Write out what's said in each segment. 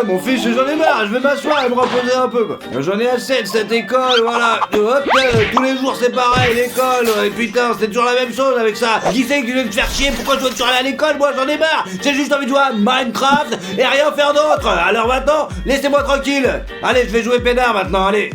mon fils, j'en ai marre, je vais m'asseoir et me reposer un peu, quoi. J'en ai assez de cette école, voilà. Hop, tous les jours c'est pareil, l'école, et putain, c'est toujours la même chose avec ça. Qui c'est qui veut me faire chier? Pourquoi je dois toujours aller à l'école? Moi, j'en ai marre. J'ai juste envie de jouer à Minecraft et rien faire d'autre. Alors maintenant, laissez-moi tranquille. Allez, je vais jouer peinard maintenant, allez.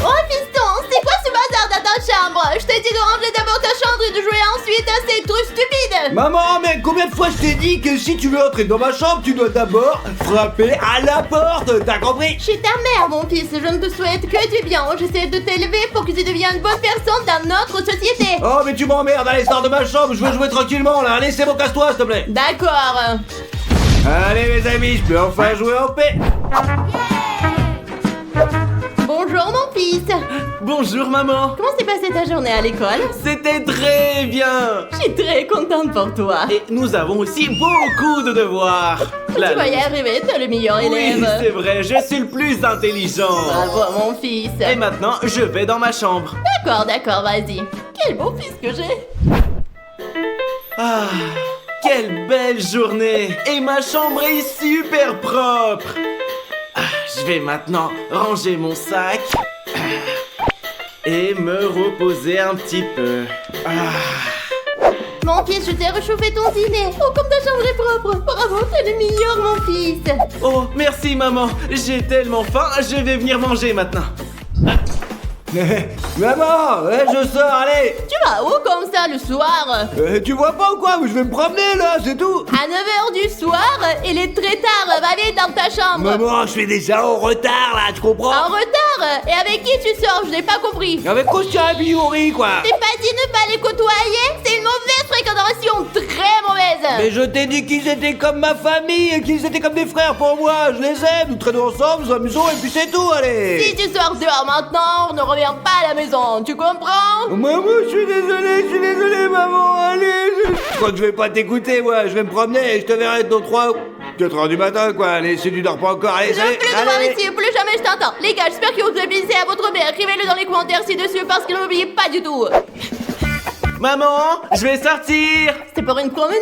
Oh fiston, c'est quoi ce bazar dans ta chambre? Je t'ai dit de ranger d'abord ta chambre et de jouer ensuite à ces trucs stupides. Maman, mais combien de fois je t'ai dit que si tu veux entrer dans ma chambre, tu dois d'abord frapper à la porte, t'as compris? Je suis ta mère, mon fils, je ne te souhaite que du bien. J'essaie de t'élever pour que tu deviennes une bonne personne dans notre société. Oh, mais tu m'emmerdes, allez, sors de ma chambre, je veux jouer tranquillement, là. Allez, c'est bon, casse-toi, s'il te plaît. D'accord. Allez, mes amis, je peux enfin jouer en paix. Bonjour, mon fils. Bonjour maman. Comment s'est passée ta journée à l'école? C'était très bien. Je suis très contente pour toi. Et nous avons aussi beaucoup de devoirs. Tu vas y arriver, t'es le meilleur Oui, élève. c'est vrai, je suis le plus intelligent. Bravo, mon fils. Et maintenant, je vais dans ma chambre. D'accord, vas-y. Quel beau fils que j'ai. Ah, quelle belle journée. Et ma chambre est super propre. Ah, je vais maintenant ranger mon sac et me reposer un petit peu. Ah. Mon fils, je t'ai réchauffé ton dîner. Oh, comme ta chambre est propre. Bravo, t'es le meilleur, mon fils. Oh, merci maman. J'ai tellement faim, je vais venir manger maintenant. Maman, ouais, je sors, allez. Tu vas où comme ça le soir? Tu vois pas ou quoi? Je vais me promener, là, c'est tout. À 9h du soir, il est très tard. Va vite dans ta chambre. Maman, je suis déjà en retard, là, tu comprends? En retard? Et avec qui tu sors? Je n'ai pas compris. Avec Kostya et Biori, quoi. T'es pas dit ne pas les côtoyer? C'est une mauvaise fréquentation, très mauvaise. Mais je t'ai dit qu'ils étaient comme ma famille et qu'ils étaient comme des frères pour moi. Je les aime, nous traînons ensemble, nous amusons et puis c'est tout, allez. Si tu sors dehors maintenant, on ne revient pas à la maison, tu comprends? Maman, je suis désolé, maman, allez. Je crois que je vais pas t'écouter, moi. Je vais me promener et je te verrai dans 3 ou 4 heures du matin, quoi. Allez, si tu dors pas encore, allez, Je veux plus te voir allez. ici, plus jamais je t'entends. Les gars, j'espère que vous avez plaisir à votre mère. Écrivez-le dans les commentaires ci-dessus parce que ne m'oubliez pas du tout. Maman, je vais sortir. C'est pour une promenade,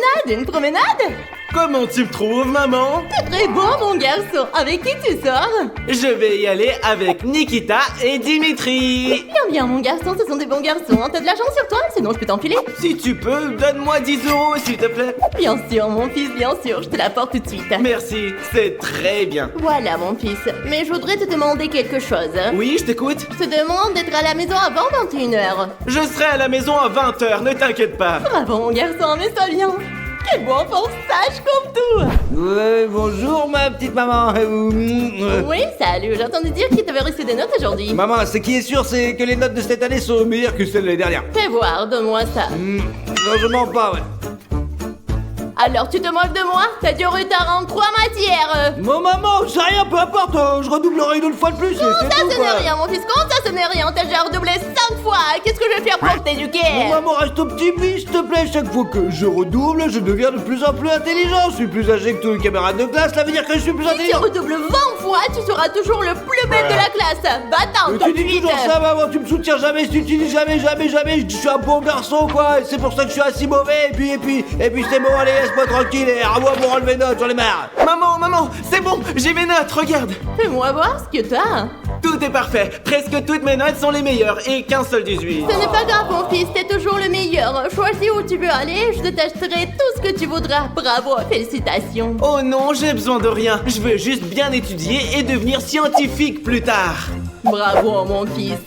Comment tu me trouves, maman? T'es très beau, mon garçon. Avec qui tu sors? Je vais y aller avec Nikita et Dimitri. Bien, mon garçon, ce sont des bons garçons. T'as de l'argent sur toi? Sinon, je peux t'enfiler. Si tu peux, donne-moi 10 € s'il te plaît. Bien sûr, mon fils, bien sûr. Je te l'apporte tout de suite. Merci, c'est très bien. Voilà, mon fils. Mais je voudrais te demander quelque chose. Oui, je t'écoute. Je te demande d'être à la maison avant 21h. Je serai à la maison à 20h, ne t'inquiète pas. Bravo, mon garçon, mais ça bien. Quel bon enfant sage comme tout. Ouais, bonjour, ma petite maman. Oui, salut. J'ai entendu dire qu'il t'avait reçu des notes aujourd'hui. Maman, ce qui est sûr, c'est que les notes de cette année sont meilleures que celles de l'année dernière. Fais voir, donne-moi ça. Non, je mens pas, ouais. Alors, tu te moques de moi? T'as du retard en 3 matières. Mon maman, c'est rien, peu importe, je redoublerai une autre fois de plus. Comment c'est ça, tout, ce quoi. n'est rien, mon fils? Comment ça, ce n'est rien? T'as déjà redoublé 5 fois. Qu'est-ce que je vais faire pour t'éduquer? Mon maman, reste optimiste, s'il te plaît. Chaque fois que je redouble, je deviens de plus en plus intelligent. Je suis plus âgé que tous les camarades de classe, ça veut dire que je suis plus Si tu intelligent. redoubles 20 fois, tu seras toujours le plus belle de la classe. Va-t'en, Mais tout tu de dis suite. toujours ça, maman, tu me soutiens jamais, tu dis jamais, je suis un bon garçon, quoi, et c'est pour ça que je suis assez mauvais, et puis c'est bon, allez, laisse-moi tranquille, et à moi pour enlever notes, j'en ai marre. Maman, c'est bon, j'ai mes notes, regarde. Fais-moi voir ce que t'as. Tout est parfait, presque toutes mes notes sont les meilleures et qu'un seul 18. Ce n'est pas grave, mon fils, t'es toujours le meilleur. Choisis où tu veux aller, je t'achèterai tout ce que tu voudras. Bravo, félicitations. Oh non, j'ai besoin de rien, je veux juste bien étudier et devenir scientifique plus tard. Bravo, mon fils.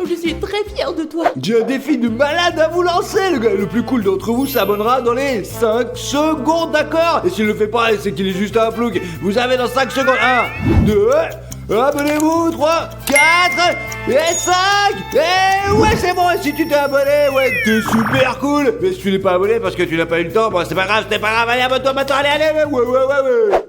Je suis très fière de toi. J'ai un défi de malade à vous lancer, le gars le plus cool d'entre vous s'abonnera dans les 5 secondes, d'accord? Et s'il le fait pas, c'est qu'il est juste un plouc. Vous avez dans 5 secondes 1, 2... Abonnez-vous, 3, 4 et 5. Et ouais, c'est bon, et si tu t'es abonné, ouais, t'es super cool. Mais si tu n'es pas abonné parce que tu n'as pas eu le temps, bon, c'est pas grave, allez, abonne-toi maintenant, allez, ouais.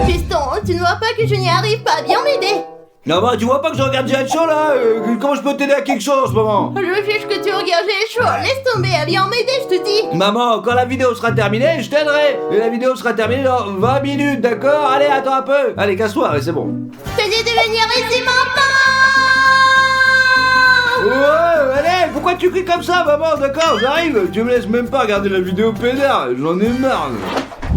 Fiston, tu ne vois pas que je n'y arrive pas. Viens m'aider. Non, bah, tu vois pas que je regarde G.I. Show, là comment je peux t'aider à quelque chose, en ce moment? Je fiche que tu regardes les shows. Laisse tomber, viens m'aider, je te dis. Maman, quand la vidéo sera terminée, je t'aiderai. Et la vidéo sera terminée dans 20 minutes, d'accord? Allez, attends un peu. Allez, casse-toi, c'est bon. Je te dis de venir ici maintenant. Ouais, allez, pourquoi tu cries comme ça, maman? D'accord, j'arrive. Tu me laisses même pas regarder la vidéo pédard. J'en ai marre.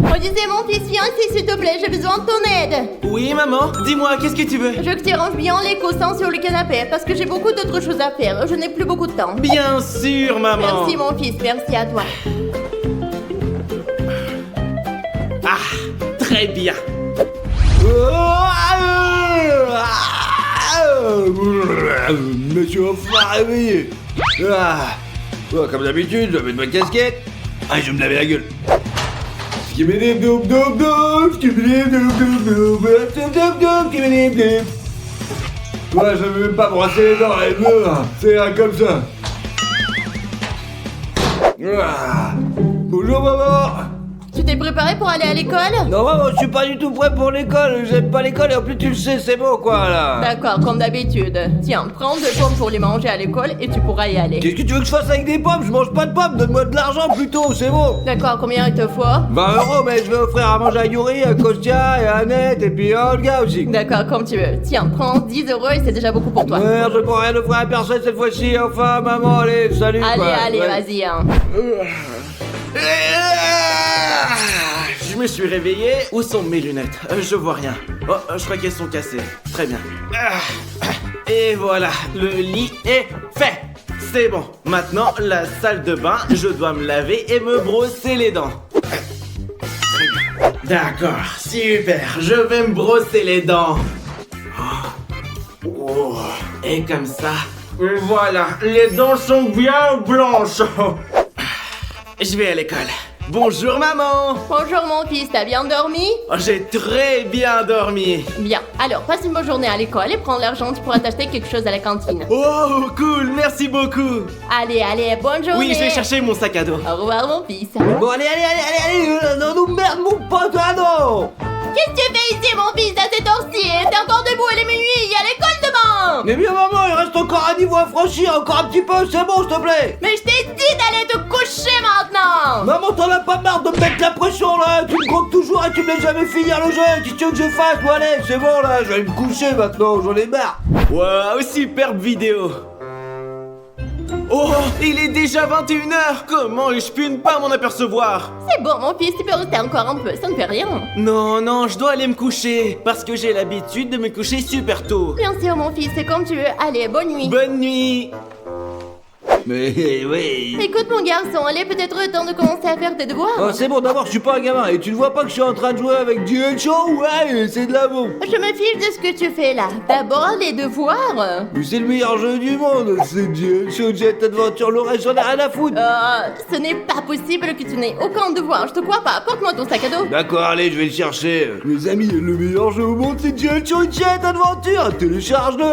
Odyssée, mon fils, viens ici, s'il te plaît, j'ai besoin de ton aide. Oui, maman, dis-moi, qu'est-ce que tu veux? Je veux que tu ranges bien les coussins sur le canapé, parce que j'ai beaucoup d'autres choses à faire. Je n'ai plus beaucoup de temps. Bien sûr, maman. Merci, mon fils, merci à toi. Ah, très bien. Me suis enfin réveillé. Ah. Oh, comme d'habitude, je vais mettre ma casquette. Ah, je vais me laver la gueule. Ouais, je vais même pas brosser les dents, c'est comme ça. Ah. Bonjour maman. Tu t'es préparé pour aller à l'école? Non maman, je suis pas du tout prêt pour l'école, j'aime pas l'école et en plus tu le sais, c'est bon quoi là. D'accord, comme d'habitude. Tiens, prends 2 pommes pour les manger à l'école et tu pourras y aller. Qu'est-ce que tu veux que je fasse avec des pommes? Je mange pas de pommes, donne-moi de l'argent plutôt, c'est bon. D'accord, combien il te faut? 20 €, mais je vais offrir à manger à Yuri, à Kostya et à Annette et puis à Olga aussi. D'accord, comme tu veux. Tiens, prends 10 € et c'est déjà beaucoup pour toi. Merde, je prends rien offrir à personne cette fois-ci, enfin maman, allez, salut Allez, quoi. allez, Ouais. vas-y, hein. Je me suis réveillé. Où sont mes lunettes? Je vois rien. Oh, je crois qu'elles sont cassées. Très bien. Et voilà, le lit est fait. C'est bon. Maintenant, la salle de bain, je dois me laver et me brosser les dents. D'accord, super. Je vais me brosser les dents. Oh, et comme ça, voilà, les dents sont bien blanches. Je vais à l'école. Bonjour maman. Bonjour mon fils, t'as bien dormi? Oh, j'ai très bien dormi. Bien, alors passe une bonne journée à l'école et prends l'argent, tu pourras t'acheter quelque chose à la cantine. Oh, cool, merci beaucoup. Allez, allez, bonne journée. Oui, je vais chercher mon sac à dos. Au revoir mon fils. Bon, allez, non nous merde mon pote, ah non. Qu'est-ce que tu fais ici mon fils à cette heure-ci? T'es encore debout, il est minuit, il y a l'école demain. Mais bien maman, il reste encore un niveau à franchir, encore un petit peu, c'est bon s'il te plaît. Mais je t'ai dit d'aller te coucher maintenant. Maman, t'en as pas marre de me mettre la pression là. Tu me comptes toujours et tu me laisses jamais finir le jeu. Qu'est-ce que tu veux que je fasse? Bon allez, c'est bon là, je vais me coucher maintenant, j'en ai marre. Waouh, superbe vidéo. Oh, il est déjà 21h. Comment ai-je pu ne pas m'en apercevoir? C'est bon mon fils, tu peux rester encore un peu, ça ne fait rien. Non, non, je dois aller me coucher. Parce que j'ai l'habitude de me coucher super tôt. Bien sûr mon fils, c'est comme tu veux. Allez, bonne nuit. Bonne nuit. Mais oui. Écoute mon garçon, il est peut-être temps de commencer à faire tes devoirs. Oh, c'est bon, d'abord, je suis pas un gamin. Et tu ne vois pas que je suis en train de jouer avec Duel Show? Ouais, c'est de la bombe. Je me fiche de ce que tu fais là. D'abord les devoirs. Mais c'est le meilleur jeu du monde. C'est Duel Show Jet Adventure. Le reste, j'en ai rien à foutre. Ce n'est pas possible que tu n'aies aucun devoir. Je te crois pas. Porte-moi ton sac à dos. D'accord, allez, je vais le chercher. Les amis, le meilleur jeu au monde, c'est Duel Show Jet Adventure. Télécharge-le.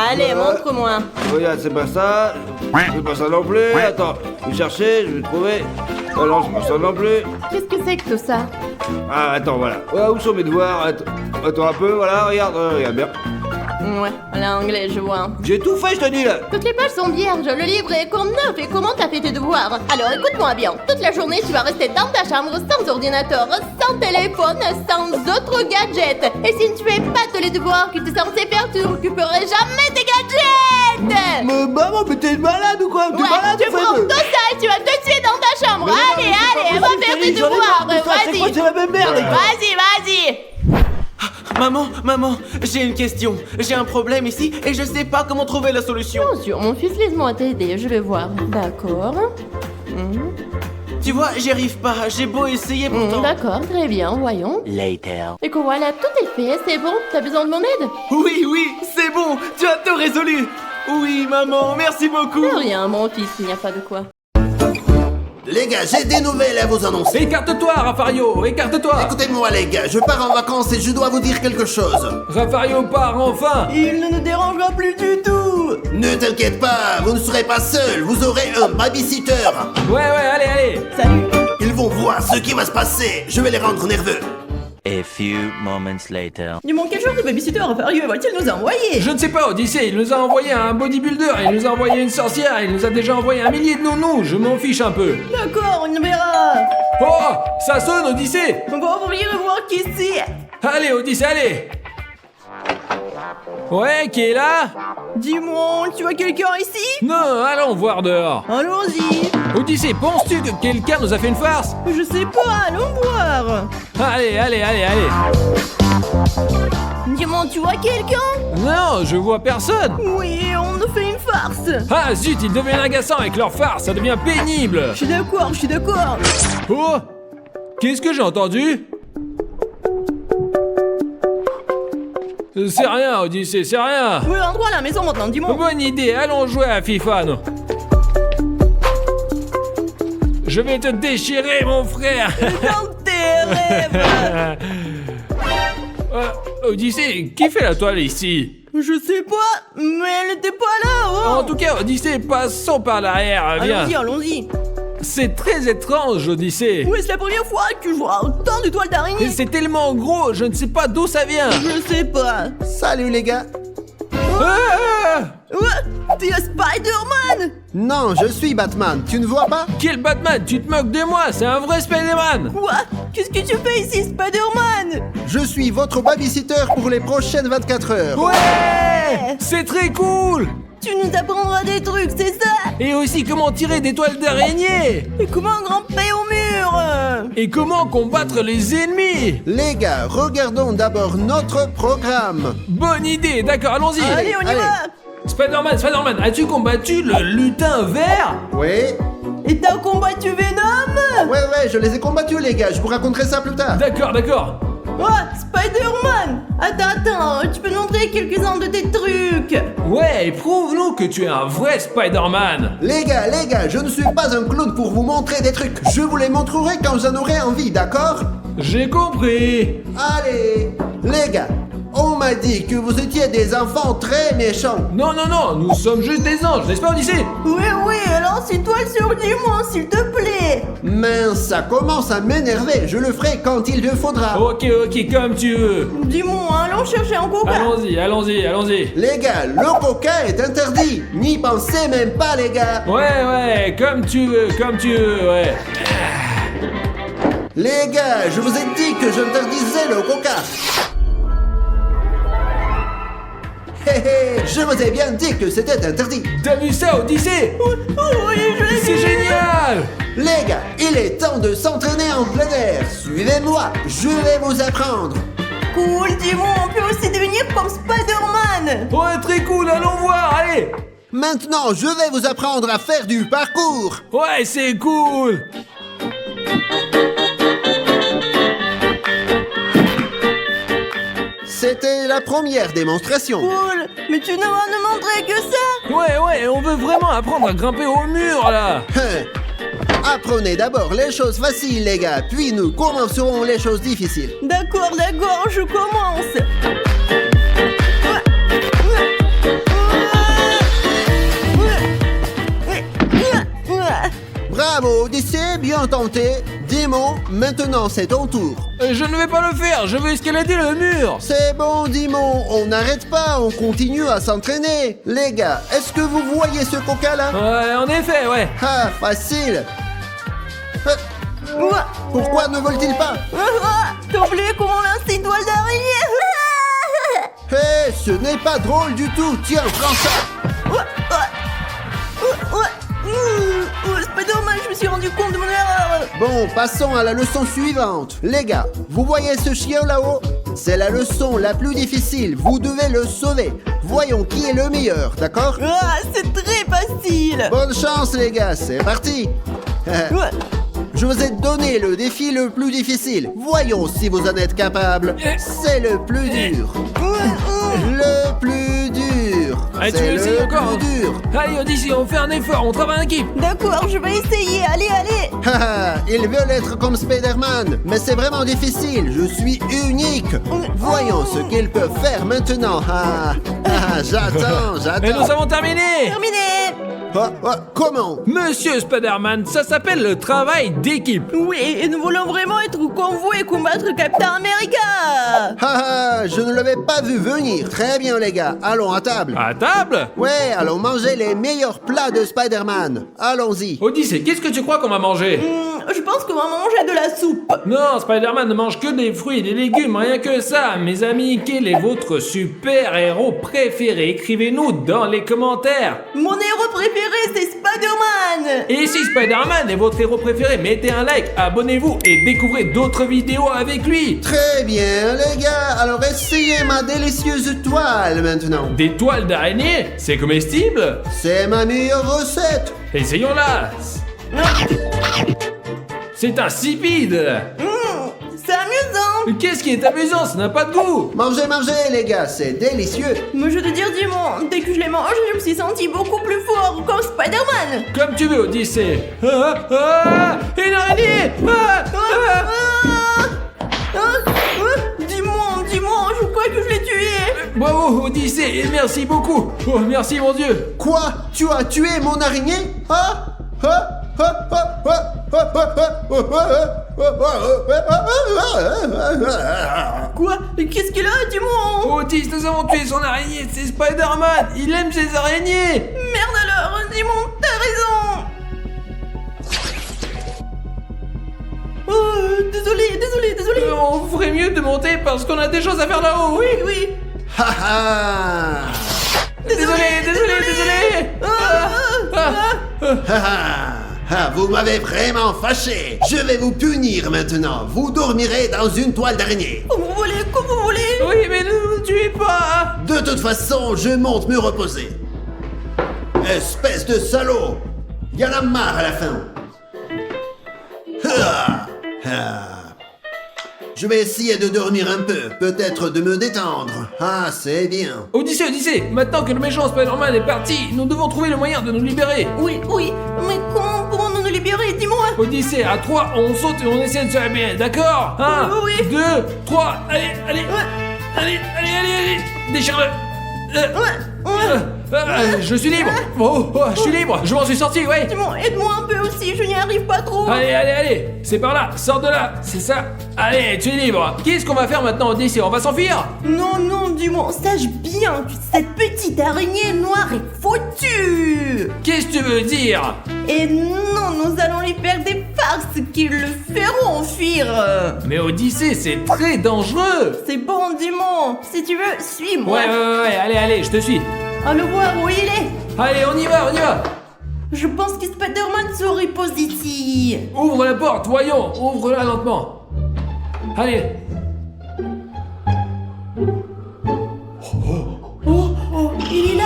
Allez, montre-moi. Regarde, c'est pas ça. C'est pas ça non plus. Attends, je vais chercher, je vais trouver. Ah non, c'est pas ça non plus. Qu'est-ce que c'est que tout ça? Ah, attends, voilà. Où sont mes devoirs? Attends un peu, voilà, regarde, regarde bien. Ouais, l'anglais, je vois. J'ai tout fait, je te dis là. Toutes les pages sont vierges, le livre est comme neuf. Et comment t'as fait tes devoirs? Alors écoute-moi bien. Toute la journée, tu vas rester dans ta chambre sans ordinateur, sans téléphone, sans autres gadgets. Et si tu fais pas tous les devoirs que tu es censé faire, tu ne récupéreras jamais tes gadgets. Mais maman, mais t'es malade ou quoi? T'es malade, tu prends tout ça et tu vas te tuer dans ta chambre. Allez, va faire tes devoirs. C'est quoi, Vas-y. c'est la même merde. Vas-y. Maman, j'ai une question. J'ai un problème ici et je sais pas comment trouver la solution. Bien sûr, mon fils, laisse-moi t'aider, je vais voir. D'accord. Tu vois, j'y arrive pas. J'ai beau essayer pourtant. D'accord, très bien, voyons. Later. Et que voilà, tout est fait, c'est bon, t'as besoin de mon aide? Oui, c'est bon. Tu as tout résolu. Oui, maman, merci beaucoup. De rien, mon fils, il n'y a pas de quoi. Les gars, j'ai des nouvelles à vous annoncer. Écarte-toi, Raffario, écarte-toi. Écoutez-moi les gars, je pars en vacances et je dois vous dire quelque chose. Raffario part enfin. Il ne nous dérangera plus du tout. Ne t'inquiète pas, vous ne serez pas seul, vous aurez un babysitter. Ouais, allez. Ils vont voir ce qui va se passer, je vais les rendre nerveux. A few moments later. Du manque quel genre de babysitter Raffario va-t-il nous envoyer? Je ne sais pas, Odyssée, il nous a envoyé un bodybuilder, il nous a envoyé une sorcière, il nous a déjà envoyé 1 millier de nounous, je m'en fiche un peu. D'accord, on verra. Oh, ça sonne, Odyssée. On va ouvrir et voir qui c'est. Allez, Odyssée, allez. Ouais, qui est là? Dis-moi, tu vois quelqu'un ici? Non, allons voir dehors. Allons-y. Odyssée, penses-tu que quelqu'un nous a fait une farce? Je sais pas, allons voir. Allez. Dis-moi, tu vois quelqu'un? Non, je vois personne. Oui, on nous fait une farce. Ah zut, ils deviennent agaçants avec leur farce, ça devient pénible. Je suis d'accord. Oh, qu'est-ce que j'ai entendu? C'est rien, Odyssée, c'est rien. Oui, endroit à la maison maintenant, dis-moi. Bonne idée, allons jouer à FIFA, nous. Je vais te déchirer, mon frère. Dans tes rêves. Odyssée, qui fait la toile ici? Je sais pas, mais elle était pas là, oh. En tout cas, Odyssée, passons par l'arrière, viens. Allons-y. C'est très étrange, Odyssée. Oui, c'est la première fois que je vois autant de toiles d'araignée. C'est tellement gros, je ne sais pas d'où ça vient. Je sais pas. Salut les gars. Ah! Ouais, t'es Spider-Man. Non, je suis Batman, tu ne vois pas? Quel Batman? Tu te moques de moi, c'est un vrai Spider-Man. Quoi? Qu'est-ce que tu fais ici, Spider-Man? Je suis votre babysitter pour les prochaines 24 heures. Ouais! C'est très cool. Tu nous apprendras des trucs, c'est ça? Et aussi comment tirer des toiles d'araignée. Et comment grimper au mur? Et comment combattre les ennemis. Les gars, regardons d'abord notre programme. Bonne idée, d'accord, allons-y. Allez, on y va. Spider-Man, as-tu combattu le lutin vert? Oui. Et t'as combattu Venom? Ouais, je les ai combattus les gars, je vous raconterai ça plus tard. D'accord. Oh, Spider-Man. Attends, tu peux nous montrer quelques-uns de tes trucs? Ouais, prouve-nous que tu es un vrai Spider-Man. Les gars, je ne suis pas un clown pour vous montrer des trucs. Je vous les montrerai quand j'en aurai envie, d'accord? J'ai compris. Allez, les gars, on m'a dit que vous étiez des enfants très méchants. Non, nous sommes juste des anges, n'est-ce pas, Odyssée? Oui, alors c'est toi le surdiamant, s'il te plaît. Mince, ça commence à m'énerver. Je le ferai quand il le faudra. Ok, comme tu veux. Dis-moi, allons chercher un coca. Allons-y. Les gars, le coca est interdit. N'y pensez même pas, les gars. Ouais, comme tu veux, ouais. Les gars, je vous ai dit que j'interdisais le coca. Je vous ai bien dit que c'était interdit. T'as vu ça, Odyssée? Oui, je l'ai C'est vu. génial. Les gars, il est temps de s'entraîner en plein air. Suivez-moi, je vais vous apprendre. Cool, dis-moi, on peut aussi devenir comme Spider-Man. Ouais, très cool, allons voir, allez. Maintenant, je vais vous apprendre à faire du parcours. Ouais, c'est cool. C'était la première démonstration. Cool, mais tu ne vas nous montrer que ça. Ouais, on veut vraiment apprendre à grimper au mur, là. Apprenez d'abord les choses faciles, les gars, puis nous commencerons les choses difficiles. D'accord, je commence. Bravo, Odyssée, bien tenté. Dimon, maintenant c'est ton tour. Je ne vais pas le faire, je veux escalader le mur. C'est bon, Dimon, on n'arrête pas, on continue à s'entraîner. Les gars, est-ce que vous voyez ce coca là? Ouais, en effet, ouais. Ah, facile. Pourquoi ne vole-t-il pas? T'as oublié comment lancer une toile d'araignée? Hé, ce n'est pas drôle du tout. Tiens, prends ça. Spider-Man, je me suis rendu compte de mon erreur. Bon, passons à la leçon suivante. Les gars, vous voyez ce chien là-haut? C'est la leçon la plus difficile. Vous devez le sauver. Voyons qui est le meilleur, d'accord? C'est très facile. Bonne chance, les gars. C'est parti. Je vous ai donné le défi le plus difficile. Voyons si vous en êtes capable. C'est le plus dur. Le plus dur. Allez, tu C'est veux essayer le encore? plus dur. Allez, Odyssey, on fait un effort, on travaille en équipe. D'accord, je vais essayer. Allez. Haha, ils veulent être comme Spider-Man, mais c'est vraiment difficile. Je suis unique. Voyons ce qu'ils peuvent faire maintenant. J'attends. Et nous avons terminé. Terminé. Comment? Monsieur Spider-Man, ça s'appelle le travail d'équipe. Oui, et nous voulons vraiment être comme vous et combattre Captain America. Je ne l'avais pas vu venir. Très bien, les gars. Allons à table. À table? Ouais, allons manger les meilleurs plats de Spider-Man. Allons-y. Odyssey, qu'est-ce que tu crois qu'on va manger? je pense qu'on va manger de la soupe. Non, Spider-Man ne mange que des fruits et des légumes, rien que ça. Mes amis, quel est votre super-héros préféré? Écrivez-nous dans les commentaires. Mon héros préféré, c'est Spider-Man. Et si Spider-Man est votre héros préféré, mettez un like, abonnez-vous et découvrez d'autres vidéos avec lui. Très bien, les gars. Alors essayez ma délicieuse toile maintenant. Des toiles d'araignée? C'est comestible? C'est ma meilleure recette. Essayons-la. C'est insipide. C'est amusant. Qu'est-ce qui est amusant? Ça n'a pas de goût. Mangez, mangez, les gars, c'est délicieux. Mais je te dire, Dimon, dès que je l'ai mangé, je me suis senti beaucoup plus fort, comme Spider-Man. Comme tu veux, Odyssée. Une araignée. Dis-moi, je crois que je l'ai tué. Bravo, Odyssée, et merci beaucoup. Oh, merci, mon Dieu. Quoi? Tu as tué mon araignée? Quoi? Qu'est-ce qu'il a, Dimon? Odyssée, nous avons tué son araignée. C'est Spider-Man. Il aime ses araignées. Merde alors, Dimon, t'as raison. Oh, désolé. On ferait mieux de monter parce qu'on a des choses à faire là-haut. Oui. Désolé. Vous m'avez vraiment fâché. Je vais vous punir maintenant. Vous dormirez dans une toile d'araignée. Comme vous voulez. Oui, mais ne nous tuez pas. De toute façon, je monte me reposer. Espèce de salaud. Y en a marre à la fin. Je vais essayer de dormir un peu, peut-être de me détendre. Ah, c'est bien. Odyssée, maintenant que le méchant Spider-Man est parti, nous devons trouver le moyen de nous libérer. Oui, mais comment pourrons-nous nous libérer, dis-moi? Odyssée, à 3, on saute et on essaie de se réveiller, d'accord? 1, Oui. 2, 3, allez, déchire-le. Je suis libre. Je suis libre, je m'en suis sorti, ouais. Dis-moi, aide-moi un peu aussi, je n'y arrive pas trop. Allez, c'est par là, sors de là, c'est ça. Allez, tu es libre. Qu'est-ce qu'on va faire maintenant, Odyssée? On va s'enfuir? Non, dis-moi, sache bien que cette petite araignée noire est foutue. Qu'est-ce que tu veux dire? Et non, nous allons lui faire des farces qui le feront fuir. Mais Odyssée, c'est très dangereux. C'est bon, dis-moi, si tu veux, suis-moi. Ouais, allez, je te suis. À le voir où il est. Allez, on y va. Je pense que Spider-Man se repose ici. Ouvre la porte, voyons, ouvre-la lentement. Allez. Oh, il est là.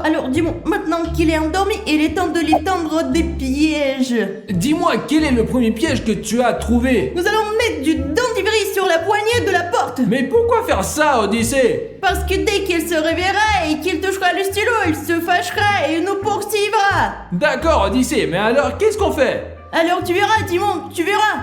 Alors dis-moi, maintenant qu'il est endormi, il est temps de lui tendre des pièges. Dis-moi, quel est le premier piège que tu as trouvé? Nous allons mettre du dentifrice sur la poignée de la porte. Mais pourquoi faire ça, Odyssée? Parce que dès qu'il se réveillera et qu'il touchera le stylo, il se fâchera et nous poursuivra. D'accord, Odyssée, mais alors qu'est-ce qu'on fait? Alors tu verras, Timon, tu verras.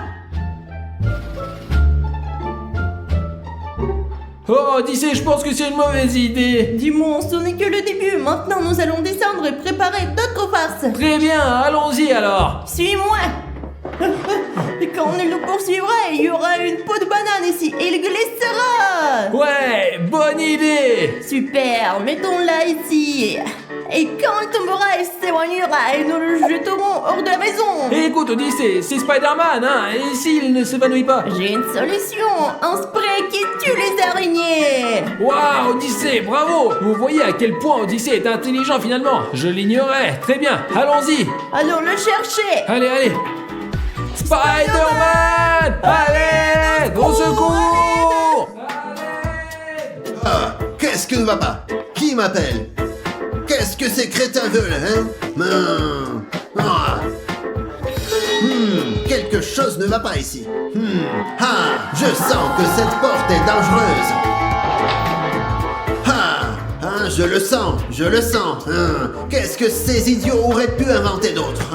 Oh, Odyssée, je pense que c'est une mauvaise idée. Dis-moi, ce n'est que le début. Maintenant, nous allons descendre et préparer d'autres farces. Très bien, allons-y alors. Suis-moi. Et quand il nous poursuivra, il y aura une peau de banane ici et il glissera. Ouais, bonne idée. Super, mettons-la ici. Et quand il tombera, il s'éloignera et nous le jeterons hors de la maison. Écoute, Odyssée, c'est Spider-Man, hein. Et s'il ne s'évanouit pas? J'ai une solution, un spray qui tue les araignées. Waouh, Odyssée, bravo. Vous voyez à quel point Odyssée est intelligent finalement. Je l'ignorais. Très bien, allons-y. Allons le chercher. Allez. Spider-Man! Allez! Au secours! Ah, qu'est-ce que ne va pas? Qui m'appelle? Qu'est-ce que ces crétins veulent, hein? Quelque chose ne va pas ici. Je sens que cette porte est dangereuse. Je le sens. Qu'est-ce que ces idiots auraient pu inventer d'autre?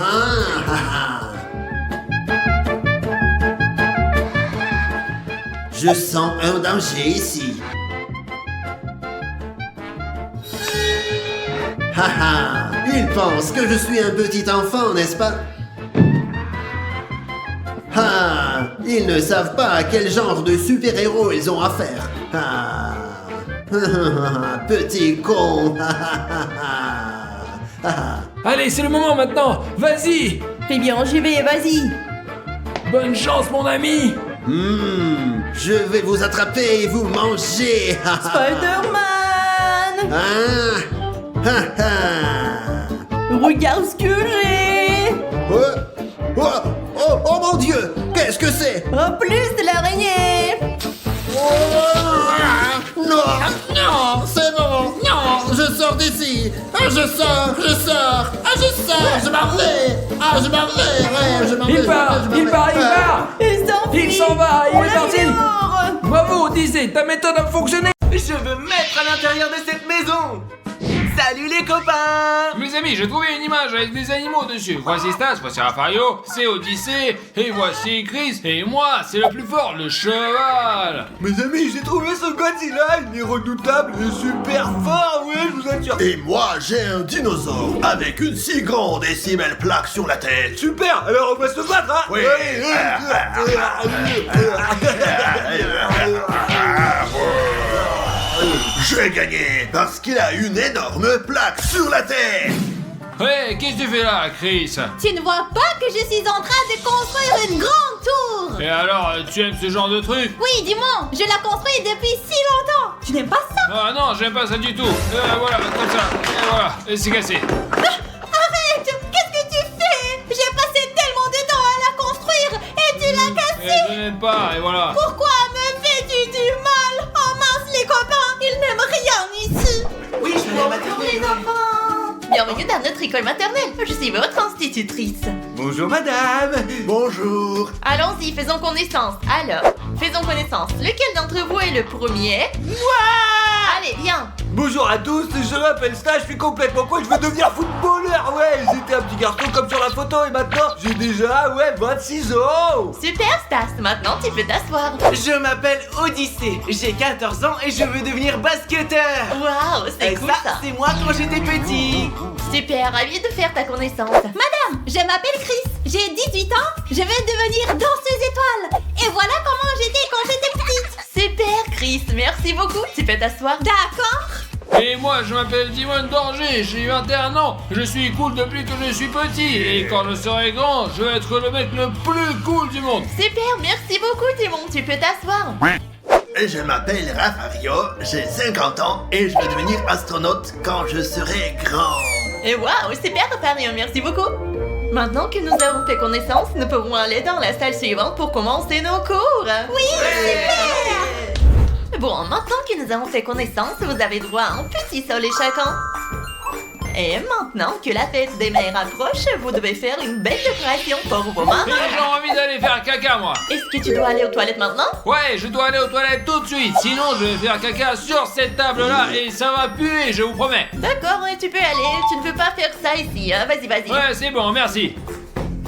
Je sens un danger ici. Ils pensent que je suis un petit enfant, n'est-ce pas? Ils ne savent pas à quel genre de super-héros ils ont affaire. Petit con. Allez, c'est le moment maintenant. Vas-y. Eh bien, j'y vais, vas-y. Bonne chance, mon ami. Je vais vous attraper et vous manger. Spider-Man. Regarde ce que j'ai. Oh mon Dieu, qu'est-ce que c'est? En plus de l'araignée. Non, c'est bon. Non, je sors d'ici. Je sors. Je m'en vais. Il part. Il s'en va, il est parti. Bravo, Odyssée, ta méthode a fonctionné. Je veux mettre à l'intérieur de cette maison. Salut les copains. Mes amis, j'ai trouvé une image avec des animaux dessus. Voici Stas, voici Rafario, c'est Odyssée, et voici Chris, et moi, c'est le plus fort, le cheval. Mes amis, j'ai trouvé ce Godzilla, il est redoutable et super fort, ouais, je vous assure. Et moi, j'ai un dinosaure avec une si grande et si belle plaque sur la tête. Super, alors on va se battre, hein. Oui. Je vais gagner parce qu'il a une énorme plaque sur la tête. Ouais, qu'est-ce que tu fais là, Chris? Tu ne vois pas que je suis en train de construire une grande tour? Et alors, tu aimes ce genre de truc? Oui, dis-moi, je la construis depuis si longtemps. Tu n'aimes pas ça? Ah non, j'aime pas ça du tout. Voilà, comme ça, et voilà, et c'est cassé. Arrête! Qu'est-ce que tu fais? J'ai passé tellement de temps à la construire et tu l'as Et cassée! je n'aime pas, et voilà. Pourquoi me fais-tu du mal? Oh mince les copains, ils n'aiment rien ici! Oui, je vais à la Bonjour les maternelle. enfants! Bienvenue dans notre école maternelle, je suis votre institutrice. Bonjour madame. Bonjour. Allons-y, faisons connaissance. Alors, faisons connaissance. Lequel d'entre vous est le premier? Moi. Allez, viens! Bonjour à tous, je m'appelle Stas, je suis complètement con, je veux devenir footballeur, ouais. J'étais un petit garçon comme sur la photo et maintenant j'ai déjà, 26 ans. Super Stas, maintenant tu peux t'asseoir. Je m'appelle Odyssée, j'ai 14 ans et je veux devenir basketteur. Waouh, c'est cool ça! C'est moi quand j'étais petit. Super, ravi de faire ta connaissance. Madame, je m'appelle Chris, j'ai 18 ans, je vais devenir danseuse étoile. Et voilà comment j'étais quand j'étais petite. Super Chris, merci beaucoup. Tu peux t'asseoir. D'accord. Et moi, je m'appelle Timon Danger, j'ai 21 ans, je suis cool depuis que je suis petit, et quand je serai grand, je vais être le mec le plus cool du monde. Super, merci beaucoup Timon, tu peux t'asseoir. Et je m'appelle Rafario, j'ai 50 ans et je vais devenir astronaute quand je serai grand. Et waouh, super Rafario, merci beaucoup. Maintenant que nous avons fait connaissance, nous pouvons aller dans la salle suivante pour commencer nos cours. Oui, super. Bon, maintenant que nous avons fait connaissance, vous avez droit à un petit soleil chacun. Et maintenant que la fête des mères approche, vous devez faire une belle décoration pour vos mamans. Et j'ai envie d'aller faire caca, moi. Est-ce que tu dois aller aux toilettes maintenant? Ouais, je dois aller aux toilettes tout de suite, sinon je vais faire caca sur cette table-là et ça va puer, je vous promets. D'accord, tu peux aller, tu ne peux pas faire ça ici, hein. Vas-y, vas-y. Ouais, c'est bon, merci.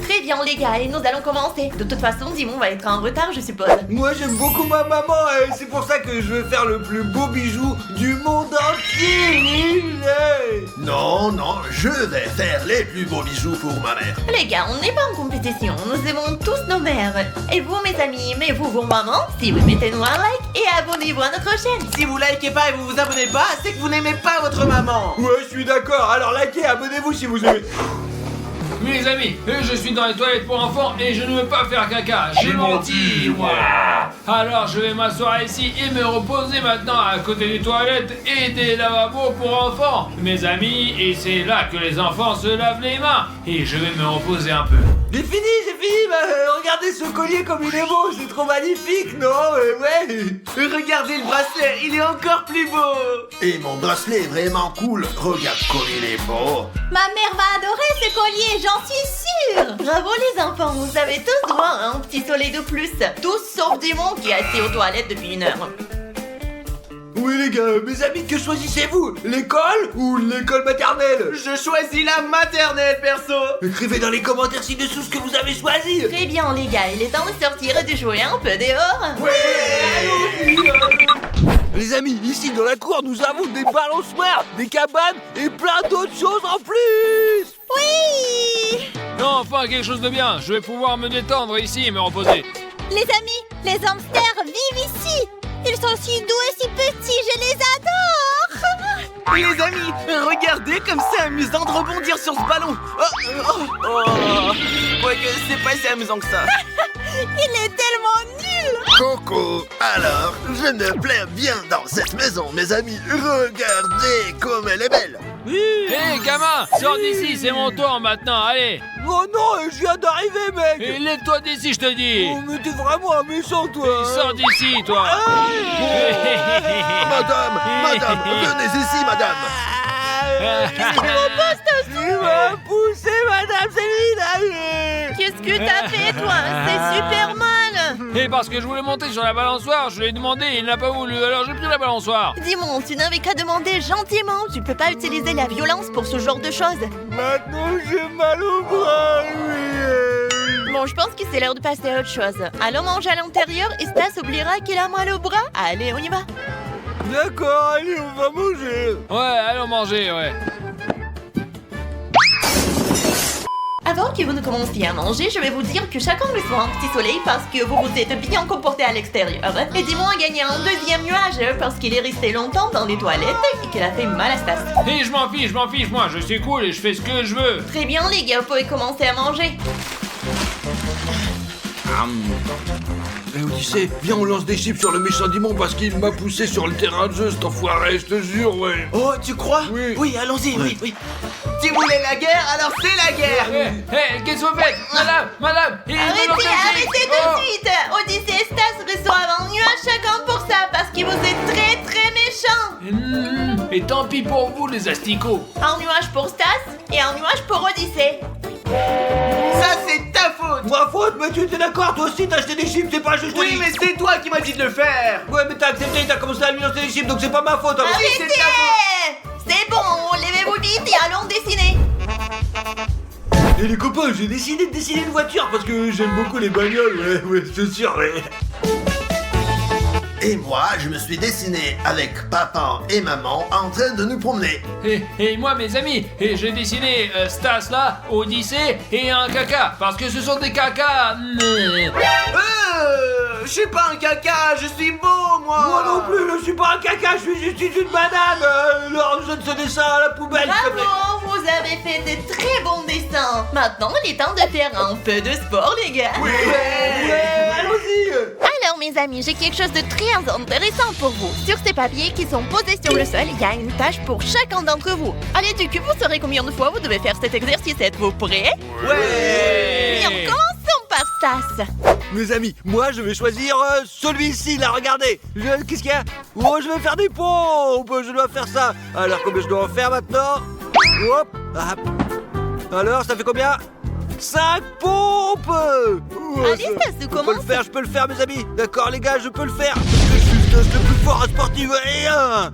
Très bien les gars, et nous allons commencer. De toute façon, Dimon va être en retard, je suppose. Moi j'aime beaucoup ma maman et c'est pour ça que je veux faire le plus beau bijou du monde entier. Non, je vais faire les plus beaux bijoux pour ma mère. Les gars, on n'est pas en compétition, nous aimons tous nos mères. Et vous mes amis, aimez-vous vos mamans? Si vous mettez-nous un like et abonnez-vous à notre chaîne. Si vous likez pas et vous vous abonnez pas, c'est que vous n'aimez pas votre maman. Ouais, je suis d'accord, alors likez, abonnez-vous si vous aimez. Mes amis, je suis dans les toilettes pour enfants et je ne veux pas faire caca. J'ai menti, moi. Alors je vais m'asseoir ici et me reposer maintenant à côté des toilettes et des lavabos pour enfants. Mes amis, et c'est là que les enfants se lavent les mains. Et je vais me reposer un peu. J'ai fini, regardez ce collier comme il est beau, c'est trop magnifique, non? Ouais. Regardez le bracelet, il est encore plus beau. Et mon bracelet est vraiment cool. Regarde comme il est beau. Ma mère va adorer ce collier, j'en suis sûre. Bravo les enfants, vous avez tous droit à un petit soleil de plus. Tous sauf Dimon qui est assis aux toilettes depuis 1 heure. Oui les gars, mes amis, que choisissez-vous? L'école ou l'école maternelle? Je choisis la maternelle, perso. Écrivez dans les commentaires ci-dessous ce que vous avez choisi. Très bien les gars, il est temps de sortir et de jouer un peu dehors. Les amis, ici dans la cour, nous avons des balançoires, des cabanes et plein d'autres choses en plus. Oui. Non, enfin quelque chose de bien. Je vais pouvoir me détendre ici et me reposer. Les amis, les hamsters vivent ici. Ils sont si doux et si petits, je les adore. Les amis, regardez comme c'est amusant de rebondir sur ce ballon. Ouais, que c'est pas si amusant que ça. Il est tellement nul. Coco, alors, je me plais bien dans cette maison, mes amis. Regardez comme elle est belle. Hé, gamin, sors d'ici, c'est mon tour maintenant, allez. Oh non, je viens d'arriver, mec. Et lève-toi d'ici, je te dis. Oh, mais t'es vraiment un méchant, toi. Sors d'ici, toi. Madame, venez ici, madame. Il m'a poussé, madame, c'est lui, là. Qu'est-ce que t'as fait, toi? C'est super mal. Et parce que je voulais monter sur la balançoire, je lui ai demandé, il n'a pas voulu, alors j'ai pris la balançoire. Dis-moi, tu n'avais qu'à demander gentiment. Tu peux pas utiliser la violence pour ce genre de choses. Maintenant, j'ai mal au bras, oui. Bon, je pense que c'est l'heure de passer à autre chose. Allons manger à l'intérieur et Stas oubliera qu'il a mal au bras. Allez, on y va. D'accord, allez, on va manger. Ouais, allons manger, ouais. Avant que vous ne commenciez à manger, je vais vous dire que chacun reçoit un petit soleil parce que vous vous êtes bien comporté à l'extérieur. Et dis-moi a gagné un deuxième nuage parce qu'il est resté longtemps dans les toilettes et qu'il a fait mal à Stas. Et je m'en fiche, moi, je suis cool et je fais ce que je veux. Très bien les gars, vous pouvez commencer à manger. Eh Odyssée, viens on lance des chips sur le méchant Dimon parce qu'il m'a poussé sur le terrain de jeu, cet enfoiré, je te jure, ouais. Oh, tu crois? Oui. Oui, allons-y, oui. Si vous voulez la guerre, alors c'est la guerre. Hé, qu'est-ce que vous faites? Madame, il Arrêtez me lance des chips. tout de suite. Odyssée et Stas reçoivent un nuage chacun pour ça parce que vous êtes très méchants. Et tant pis pour vous, les asticots. Un nuage pour Stas et un nuage pour Odyssée. Ça, c'est ta faute. Ma faute, mais tu étais d'accord, toi aussi t'as acheté des chips, c'est pas juste. Oui, mais c'est toi qui m'as dit de le faire. Ouais, mais t'as accepté, t'as commencé à lui lancer des chips, donc c'est pas ma faute. Alors. c'est ta faute. C'est bon, levez-vous vite et allons dessiner. Et les copains, j'ai décidé de dessiner une voiture parce que j'aime beaucoup les bagnoles, ouais, c'est sûr, ouais. Et moi, je me suis dessiné avec papa et maman en train de nous promener. Et moi, mes amis, et j'ai dessiné Stas là, Odyssée et un caca, parce que ce sont des cacas. Je suis pas un caca, je suis beau, moi. Moi non plus, je suis pas un caca, je suis juste une banane. Alors jette ce dessin à la poubelle, s'il te plaît. Bravo, vous avez fait de très bons dessins. Maintenant, il est temps de faire un peu de sport, les gars. Ouais, allons-y. Alors, mes amis, j'ai quelque chose de très intéressant pour vous. Sur ces papiers qui sont posés sur le sol, il y a une tâche pour chacun d'entre vous. Allez, du coup, vous saurez combien de fois vous devez faire cet exercice. Êtes-vous prêts? Ouais. Bien, commençons par Stas. Mes amis, moi je vais choisir celui-ci là, regardez. Qu'est-ce qu'il y a? Oh, je vais faire des pompes. Je dois faire ça. Alors combien je dois en faire maintenant? Hop, hop. Alors ça fait combien? 5 pompes. Allez, Stas, tu commences. Je peux le faire mes amis. D'accord les gars, je peux le faire. Je suis le plus fort à sportif. Et 1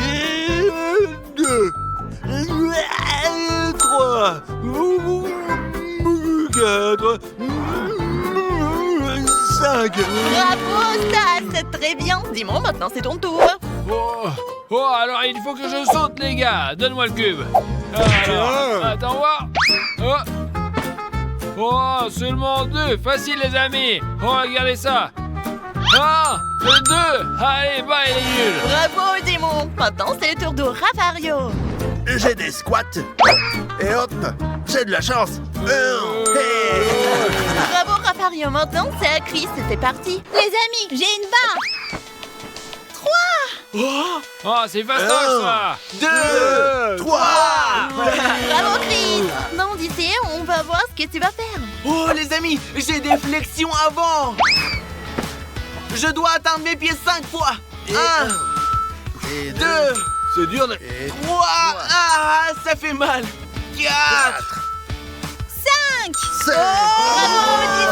et 2 3 4 5. Bravo, Stas, très bien. Dis-moi, maintenant c'est ton tour. Oh, alors il faut que je saute, les gars. Donne-moi le cube. Alors, attends voir. Oh, seulement 2. Facile, les amis. Oh, regardez ça. 1, 2. Allez, bah, il est nul. Bravo, Démon. Maintenant, c'est le tour de Raffario. J'ai des squats. Et hop, j'ai de la chance. Bravo, Raffario. Maintenant, c'est à Chris. C'est parti. Les amis, j'ai une barre. 3. Oh, c'est fastoche, ça. 2, 3. Bravo, Chris. Non, Odyssée, on va voir ce que tu vas faire. Oh, les amis, j'ai des flexions avant. Je dois atteindre mes pieds 5 fois. 1, 2, C'est dur. 3. Ah, ça fait mal. 4. 5. C'est Bravo,